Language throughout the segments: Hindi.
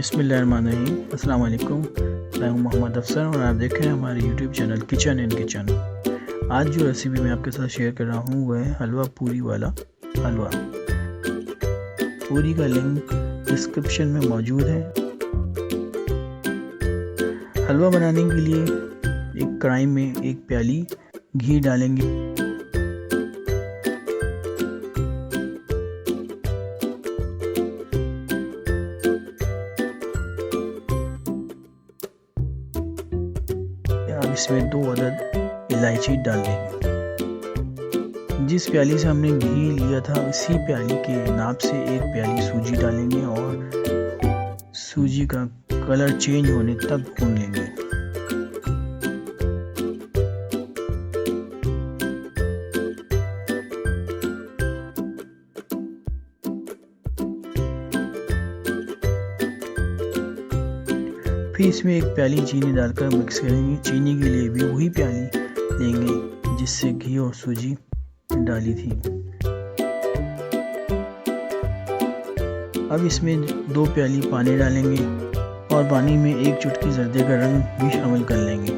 बिस्मिल्लाहिर्रहमानिर्रहीम। अस्सलाम वालेकुम। मैं हूं मोहम्मद अफसर और आप देख रहे हैं हमारे YouTube channel kitchen and kitchen. आज जो रेसिपी मैं आपके साथ शेयर कर रहा हूं वह है हलवा पूरी वाला हलवा। पूरी का लिंक डिस्क्रिप्शन में मौजूद है। हलवा बनाने के लिए एक कढ़ाई में एक प्याली घी डालेंगे। अब इसमें 2 अदद इलायची डाल देंगे। जिस प्याली से हमने घी लिया था इसी प्याली के नाप से एक प्याली सूजी डालेंगे और सूजी का कलर चेंज होने तक भून लेंगे। फिर इसमें एक प्याली चीनी डालकर मिक्स करेंगे। चीनी के लिए भी वही प्याली लेंगे जिससे घी और सूजी डाली थी। अब इसमें 2 प्याली पानी डालेंगे और पानी में 1 चुटकी जर्दे का रंग भी शामिल कर लेंगे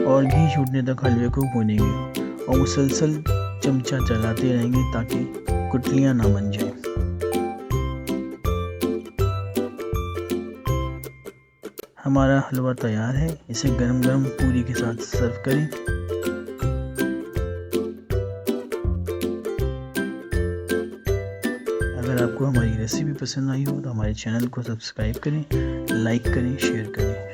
और घी छूटने तक हलवे को भूनेंगे और मुसलसल चमचा चलाते रहेंगे ताकि गुठलियाँ ना बन जाएं। हमारा हलवा तैयार है। इसे गरम गरम पूरी के साथ सर्व करें। अगर आपको हमारी रेसिपी पसंद आई हो तो हमारे चैनल को सब्सक्राइब करें, लाइक करें, शेयर करें।